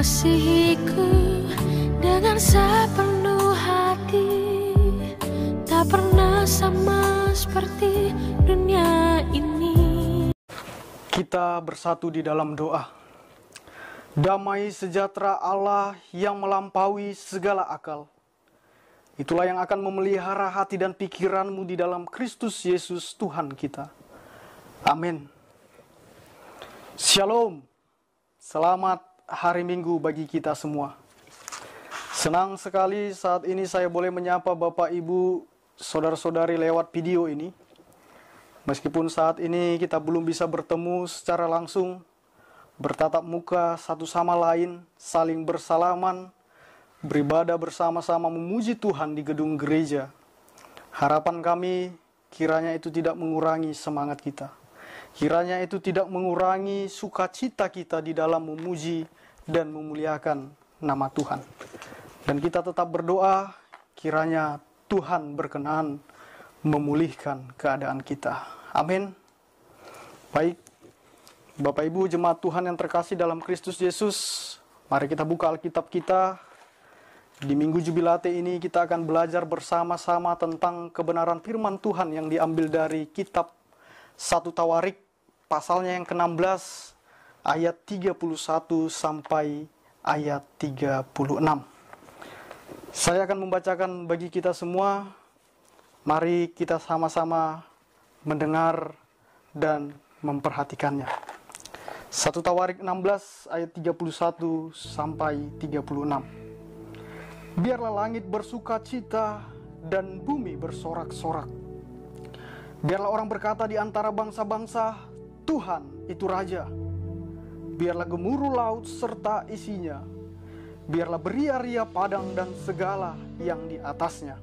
mengasihiku dengan sepenuh hati, tak pernah sama seperti dunia ini. Kita bersatu di dalam doa. Damai sejahtera Allah yang melampaui segala akal, itulah yang akan memelihara hati dan pikiranmu di dalam Kristus Yesus Tuhan kita. Amin. Shalom. Selamat hari Minggu bagi kita semua. Senang sekali saat ini saya boleh menyapa Bapak Ibu, saudara-saudari lewat video ini. Meskipun saat ini kita belum bisa bertemu secara langsung, bertatap muka satu sama lain, saling bersalaman, beribadah bersama-sama memuji Tuhan di gedung gereja. Harapan kami kiranya itu tidak mengurangi semangat kita. Kiranya itu tidak mengurangi sukacita kita di dalam memuji dan memuliakan nama Tuhan. Dan kita tetap berdoa, kiranya Tuhan berkenan memulihkan keadaan kita. Amin. Baik, Bapak Ibu jemaat Tuhan yang terkasih dalam Kristus Yesus, mari kita buka Alkitab kita. Di Minggu Jubilate ini kita akan belajar bersama-sama tentang kebenaran firman Tuhan yang diambil dari kitab 1 Tawarik, pasalnya yang ke-16, ayat 31 sampai ayat 36. Saya akan membacakan bagi kita semua. Mari kita sama-sama mendengar dan memperhatikannya. 1 Tawarik 16 ayat 31 sampai 36. Biarlah langit bersuka cita dan bumi bersorak-sorak. Biarlah orang berkata di antara bangsa-bangsa, Tuhan itu Raja. Biarlah gemuruh laut serta isinya. Biarlah beria-ria padang dan segala yang di atasnya.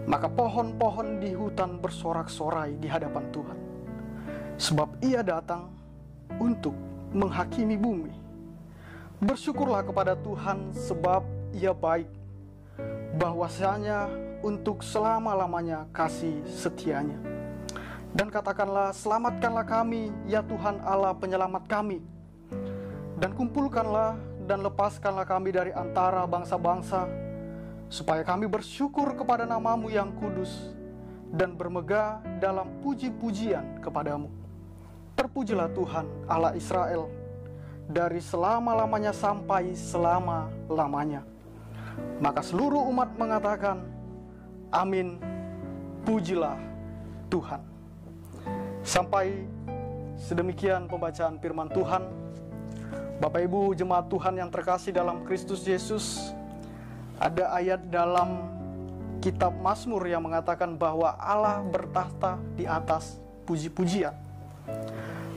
Maka pohon-pohon di hutan bersorak-sorai di hadapan Tuhan. Sebab Ia datang untuk menghakimi bumi. Bersyukurlah kepada Tuhan sebab Ia baik. Bahwasanya untuk selama-lamanya kasih setianya. Dan katakanlah, selamatkanlah kami, ya Tuhan Allah penyelamat kami. Dan kumpulkanlah dan lepaskanlah kami dari antara bangsa-bangsa, supaya kami bersyukur kepada nama-Mu yang kudus, dan bermegah dalam puji-pujian kepadamu. Terpujilah Tuhan Allah Israel, dari selama-lamanya sampai selama-lamanya. Maka seluruh umat mengatakan, Amin, pujilah Tuhan. Sampai sedemikian pembacaan firman Tuhan. Bapak Ibu jemaat Tuhan yang terkasih dalam Kristus Yesus, ada ayat dalam kitab Mazmur yang mengatakan bahwa Allah bertahta di atas puji-pujian.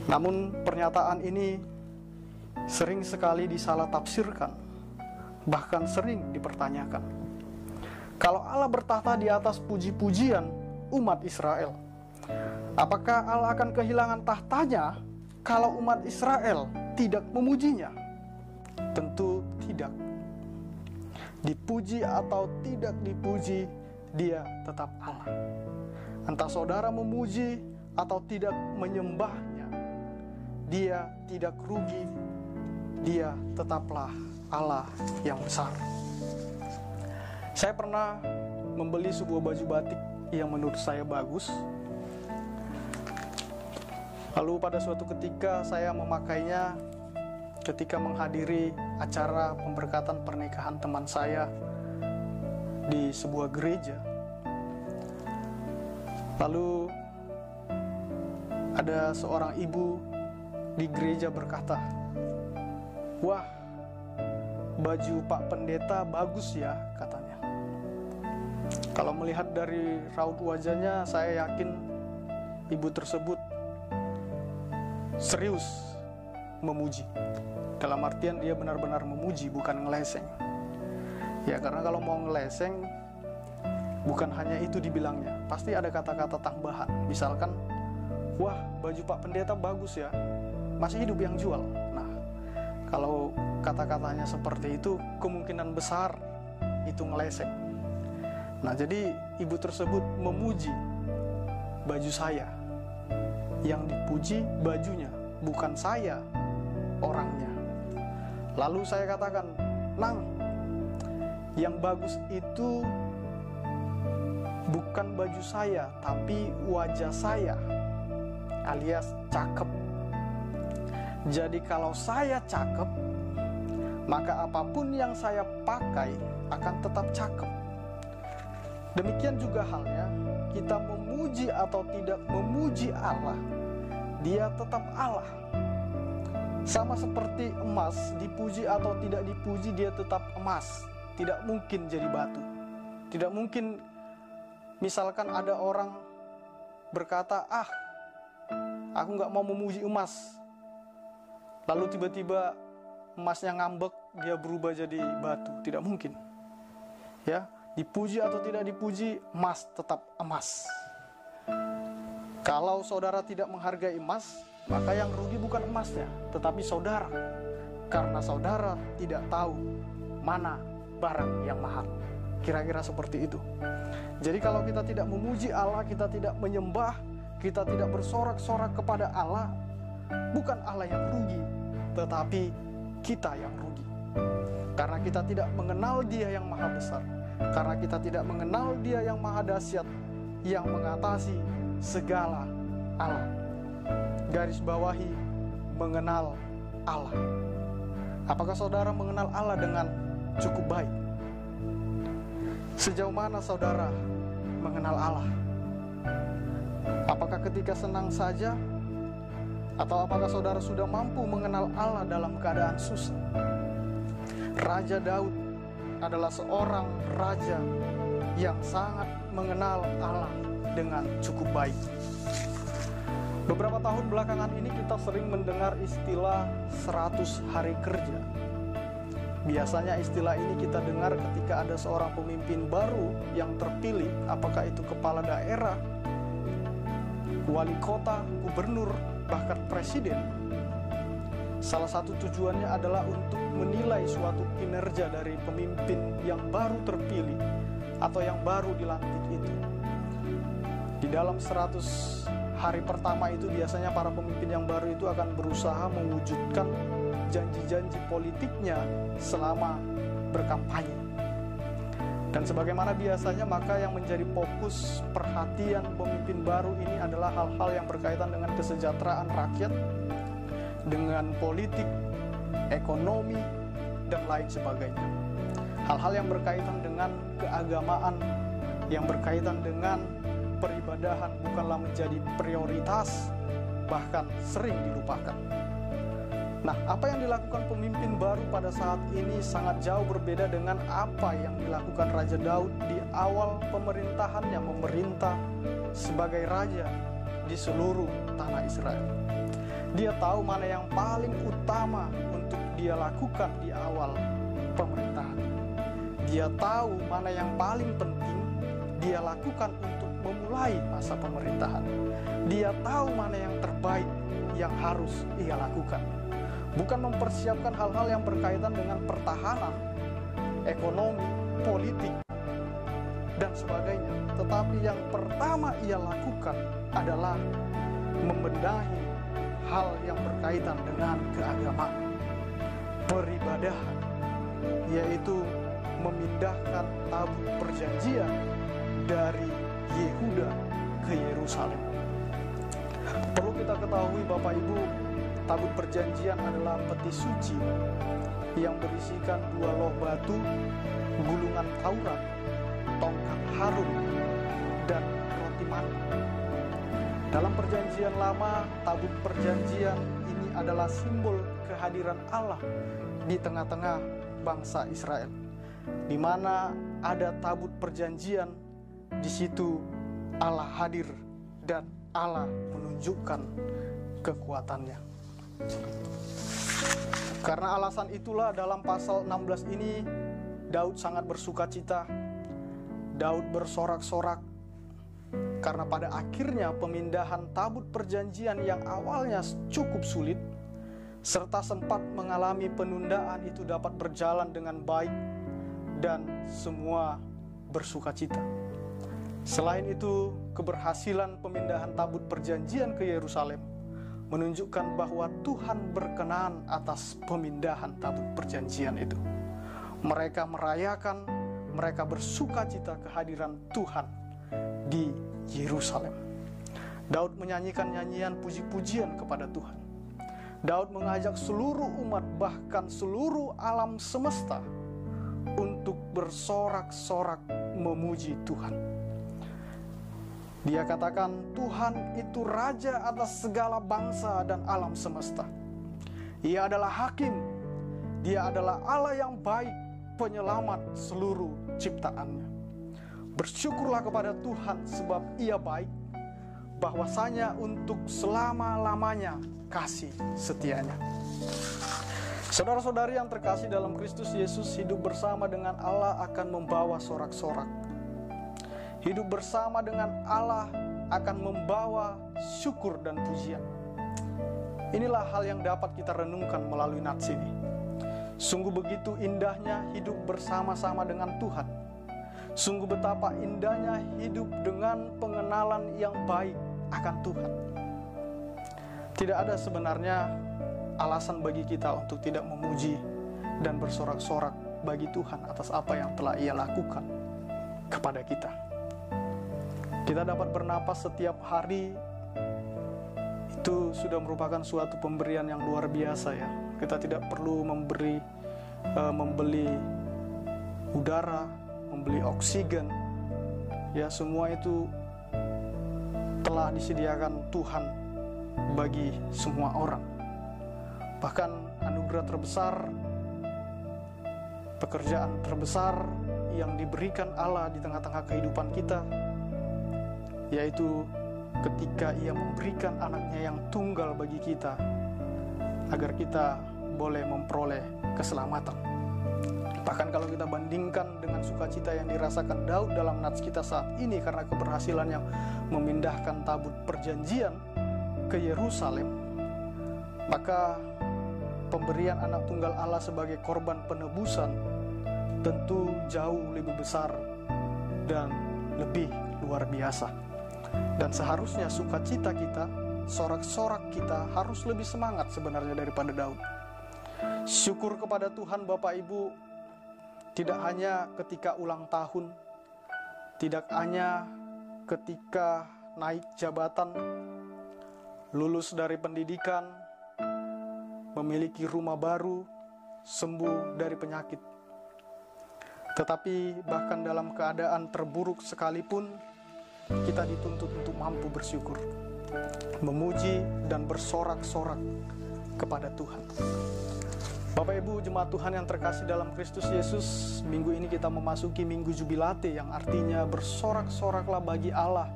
Namun pernyataan ini sering sekali disalah tafsirkan, bahkan sering dipertanyakan. Kalau Allah bertahta di atas puji-pujian umat Israel, apakah Allah akan kehilangan tahtanya kalau umat Israel tidak memujinya? Tentu tidak. Dipuji atau tidak dipuji, Dia tetap Allah. Entah saudara memuji atau tidak menyembahnya, Dia tidak rugi. Dia tetaplah Allah yang besar. Saya pernah membeli sebuah baju batik yang menurut saya bagus. Lalu pada suatu ketika saya memakainya ketika menghadiri acara pemberkatan pernikahan teman saya di sebuah gereja. Lalu ada seorang ibu di gereja berkata, "Wah, baju Pak Pendeta bagus ya," katanya. Kalau melihat dari raut wajahnya, saya yakin ibu tersebut serius memuji. Dalam artian dia benar-benar memuji, bukan ngeleseng. Ya, karena kalau mau ngeleseng, bukan hanya itu dibilangnya, pasti ada kata-kata tambahan. Misalkan, wah, baju Pak Pendeta bagus ya, masih hidup yang jual. Nah, kalau kata-katanya seperti itu, kemungkinan besar itu ngeleseng. Nah, jadi ibu tersebut memuji baju saya. Yang dipuji bajunya, bukan saya orangnya. Lalu saya katakan, "Nang, yang bagus itu bukan baju saya, tapi wajah saya, alias cakep. Jadi kalau saya cakep, maka apapun yang saya pakai akan tetap cakep. Demikian juga halnya, kita memuji atau tidak memuji Allah, Dia tetap Allah. Sama seperti emas, dipuji atau tidak dipuji, dia tetap emas. Tidak mungkin jadi batu. Tidak mungkin, misalkan ada orang berkata, aku gak mau memuji emas. Lalu tiba-tiba emasnya ngambek, dia berubah jadi batu. Tidak mungkin. Ya, dipuji atau tidak dipuji, emas tetap emas. Kalau saudara tidak menghargai emas, maka yang rugi bukan emasnya, tetapi saudara. Karena saudara tidak tahu mana barang yang mahal. Kira-kira seperti itu. Jadi kalau kita tidak memuji Allah, kita tidak menyembah, kita tidak bersorak-sorak kepada Allah, bukan Allah yang rugi, tetapi kita yang rugi. Karena kita tidak mengenal Dia yang maha besar. Karena kita tidak mengenal Dia yang maha dahsyat, yang mengatasi segala Allah. Garis bawahi, mengenal Allah. Apakah saudara mengenal Allah dengan cukup baik? Sejauh mana saudara mengenal Allah? Apakah ketika senang saja? Atau apakah saudara sudah mampu mengenal Allah dalam keadaan susah? Raja Daud adalah seorang raja yang sangat mengenal Allah dengan cukup baik. Beberapa tahun belakangan ini kita sering mendengar istilah 100 hari kerja. Biasanya istilah ini kita dengar ketika ada seorang pemimpin baru yang terpilih, apakah itu kepala daerah, wali kota, gubernur, bahkan presiden. Salah satu tujuannya adalah untuk menilai suatu kinerja dari pemimpin yang baru terpilih atau yang baru dilantik itu. Di dalam 100 hari pertama itu biasanya para pemimpin yang baru itu akan berusaha mewujudkan janji-janji politiknya selama berkampanye. Dan sebagaimana biasanya, maka yang menjadi fokus perhatian pemimpin baru ini adalah hal-hal yang berkaitan dengan kesejahteraan rakyat, dengan politik, ekonomi, dan lain sebagainya. Hal-hal yang berkaitan dengan keagamaan, yang berkaitan dengan peribadahan bukanlah menjadi prioritas, bahkan sering dilupakan. Nah, apa yang dilakukan pemimpin baru pada saat ini sangat jauh berbeda dengan apa yang dilakukan Raja Daud di awal pemerintahannya, memerintah sebagai raja di seluruh tanah Israel. Dia tahu mana yang paling utama untuk dia lakukan di awal pemerintahan. Dia tahu mana yang paling penting dia lakukan untuk memulai masa pemerintahan. Dia tahu mana yang terbaik yang harus ia lakukan. Bukan mempersiapkan hal-hal yang berkaitan dengan pertahanan, ekonomi, politik, dan sebagainya. Tetapi yang pertama ia lakukan adalah membenahi hal yang berkaitan dengan keagamaan, peribadahan, yaitu memindahkan tabut perjanjian dari Yehuda ke Yerusalem. Perlu kita ketahui Bapak Ibu, tabut perjanjian adalah peti suci yang berisikan 2 loh batu, gulungan Taurat, tongkat Harun, dan roti mana. Dalam perjanjian lama, tabut perjanjian ini adalah simbol kehadiran Allah di tengah-tengah bangsa Israel. Di mana ada tabut perjanjian, di situ Allah hadir dan Allah menunjukkan kekuatannya. Karena alasan itulah dalam pasal 16 ini Daud sangat bersuka cita. Daud bersorak-sorak karena pada akhirnya pemindahan tabut perjanjian yang awalnya cukup sulit serta sempat mengalami penundaan itu dapat berjalan dengan baik dan semua bersuka cita. Selain itu, keberhasilan pemindahan tabut perjanjian ke Yerusalem menunjukkan bahwa Tuhan berkenan atas pemindahan tabut perjanjian itu. Mereka merayakan, mereka bersuka cita kehadiran Tuhan di Yerusalem. Daud menyanyikan nyanyian puji-pujian kepada Tuhan. Daud mengajak seluruh umat, bahkan seluruh alam semesta, untuk bersorak-sorak memuji Tuhan. Dia katakan, Tuhan itu raja atas segala bangsa dan alam semesta. Ia adalah hakim. Dia adalah Allah yang baik, penyelamat seluruh ciptaannya. Bersyukurlah kepada Tuhan sebab Ia baik, bahwasanya untuk selama-lamanya kasih setianya. Saudara-saudari yang terkasih dalam Kristus Yesus, hidup bersama dengan Allah akan membawa sorak-sorak. Hidup bersama dengan Allah akan membawa syukur dan pujian. Inilah hal yang dapat kita renungkan melalui nats ini. Sungguh begitu indahnya hidup bersama-sama dengan Tuhan. Sungguh betapa indahnya hidup dengan pengenalan yang baik akan Tuhan. Tidak ada sebenarnya alasan bagi kita untuk tidak memuji dan bersorak-sorak bagi Tuhan atas apa yang telah Ia lakukan kepada kita. Kita dapat bernapas setiap hari, itu sudah merupakan suatu pemberian yang luar biasa ya. Kita tidak perlu membeli udara, membeli oksigen. Ya, semua itu telah disediakan Tuhan bagi semua orang. Bahkan anugerah terbesar, pekerjaan terbesar yang diberikan Allah di tengah-tengah kehidupan kita, yaitu ketika Ia memberikan anaknya yang tunggal bagi kita, agar kita boleh memperoleh keselamatan. Bahkan kalau kita bandingkan dengan sukacita yang dirasakan Daud dalam nats kita saat ini karena keberhasilan yang memindahkan tabut perjanjian ke Yerusalem, maka pemberian anak tunggal Allah sebagai korban penebusan tentu jauh lebih besar dan lebih luar biasa. Dan seharusnya sukacita kita, sorak-sorak kita harus lebih semangat sebenarnya daripada Daud. Syukur kepada Tuhan Bapak Ibu, tidak hanya ketika ulang tahun, tidak hanya ketika naik jabatan, lulus dari pendidikan, memiliki rumah baru, sembuh dari penyakit. Tetapi bahkan dalam keadaan terburuk sekalipun, kita dituntut untuk mampu bersyukur, memuji dan bersorak-sorak kepada Tuhan. Bapak Ibu jemaat Tuhan yang terkasih dalam Kristus Yesus, minggu ini kita memasuki Minggu Jubilate yang artinya bersorak-soraklah bagi Allah,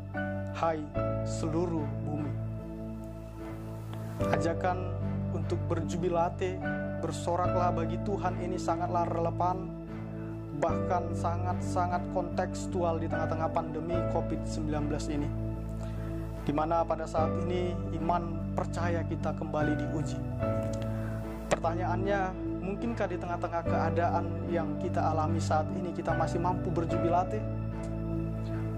hai seluruh bumi. Ajakan untuk berjubilate, bersoraklah bagi Tuhan ini sangatlah relevan, bahkan sangat-sangat kontekstual di tengah-tengah pandemi COVID-19 ini, di mana pada saat ini iman percaya kita kembali diuji. Pertanyaannya, mungkinkah di tengah-tengah keadaan yang kita alami saat ini kita masih mampu berjubilate?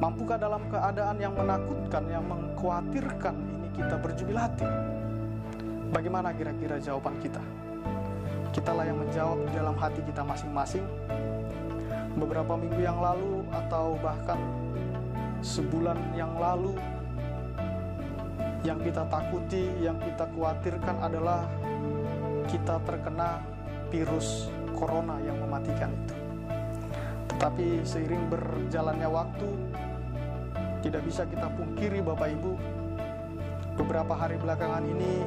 Mampukah dalam keadaan yang menakutkan, yang mengkhawatirkan ini kita berjubilate? Bagaimana kira-kira jawaban kita? Kitalah yang menjawab di dalam hati kita masing-masing. Beberapa minggu yang lalu atau bahkan sebulan yang lalu, yang kita takuti, yang kita khawatirkan adalah kita terkena virus corona yang mematikan itu. Tetapi seiring berjalannya waktu, tidak bisa kita pungkiri Bapak Ibu, beberapa hari belakangan ini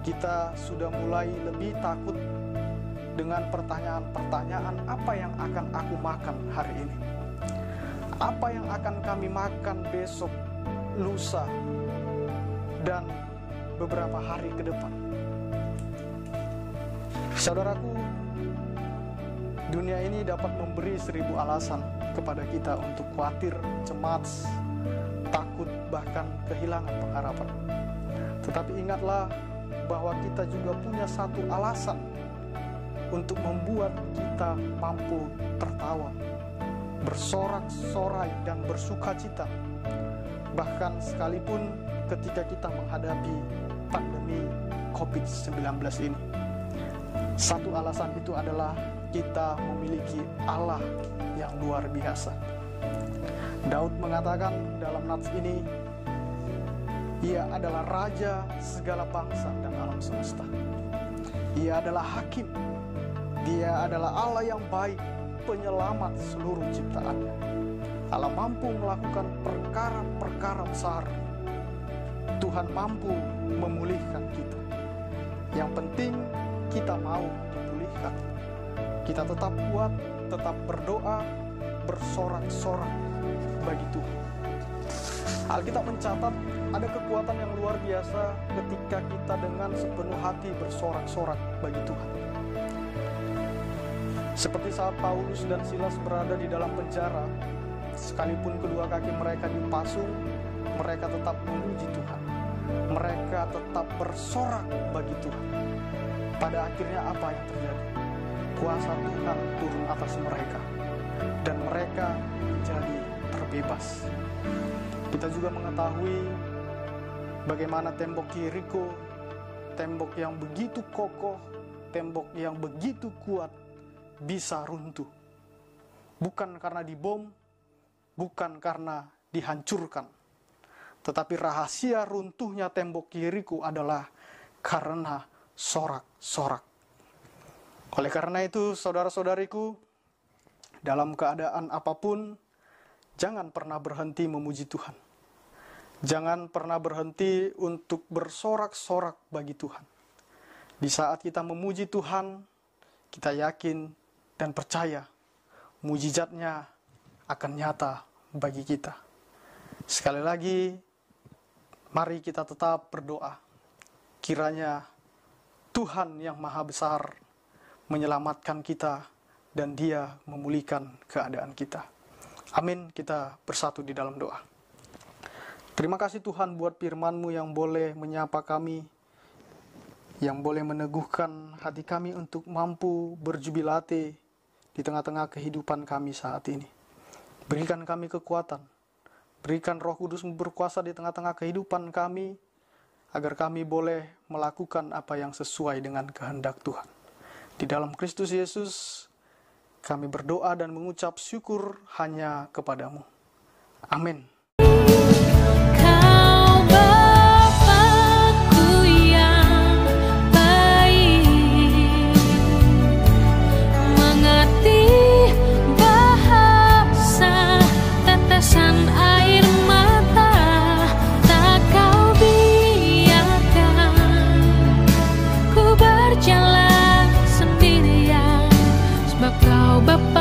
kita sudah mulai lebih takut dengan pertanyaan-pertanyaan, apa yang akan aku makan hari ini? Apa yang akan kami makan besok, lusa, dan beberapa hari ke depan? Saudaraku, dunia ini dapat memberi 1000 alasan kepada kita untuk khawatir, cemas, takut, bahkan kehilangan pengharapan. Tetapi ingatlah bahwa kita juga punya satu alasan untuk membuat kita mampu tertawa, bersorak-sorai dan bersukacita, bahkan sekalipun ketika kita menghadapi pandemi COVID-19 ini. Satu alasan itu adalah kita memiliki Allah yang luar biasa. Daud mengatakan dalam nats ini, Ia adalah Raja segala bangsa dan alam semesta. Ia adalah Hakim. Dia adalah Allah yang baik, penyelamat seluruh ciptaannya. Allah mampu melakukan perkara-perkara besar. Tuhan mampu memulihkan kita. Yang penting kita mau dipulihkan. Kita tetap kuat, tetap berdoa, bersorak-sorak bagi Tuhan. Alkitab mencatat ada kekuatan yang luar biasa ketika kita dengan sepenuh hati bersorak-sorak bagi Tuhan. Seperti saat Paulus dan Silas berada di dalam penjara, sekalipun kedua kaki mereka dipasung, mereka tetap memuji Tuhan. Mereka tetap bersorak bagi Tuhan. Pada akhirnya apa yang terjadi? Kuasa Tuhan turun atas mereka, dan mereka menjadi terbebas. Kita juga mengetahui bagaimana tembok Yeriko, tembok yang begitu kokoh, tembok yang begitu kuat, bisa runtuh. Bukan karena dibom, bukan karena dihancurkan, tetapi rahasia runtuhnya tembok Yeriko adalah karena sorak-sorak. Oleh karena itu, saudara-saudariku, dalam keadaan apapun, jangan pernah berhenti memuji Tuhan. Jangan pernah berhenti untuk bersorak-sorak bagi Tuhan. Di saat kita memuji Tuhan, kita yakin dan percaya mujizatnya akan nyata bagi kita. Sekali lagi, mari kita tetap berdoa. Kiranya Tuhan yang Maha Besar menyelamatkan kita dan Dia memulihkan keadaan kita. Amin. Kita bersatu di dalam doa. Terima kasih Tuhan buat firman-Mu yang boleh menyapa kami, yang boleh meneguhkan hati kami untuk mampu berjubilate di tengah-tengah kehidupan kami saat ini. Berikan kami kekuatan, berikan Roh Kudus berkuasa di tengah-tengah kehidupan kami, agar kami boleh melakukan apa yang sesuai dengan kehendak Tuhan. Di dalam Kristus Yesus, kami berdoa dan mengucap syukur hanya kepadamu. Amin. Kau Bapa-Ku yang baik, mengerti bahasa tetesan air mata, tak Kau biarkan ku berjalan sendirian, sebab Kau Bapa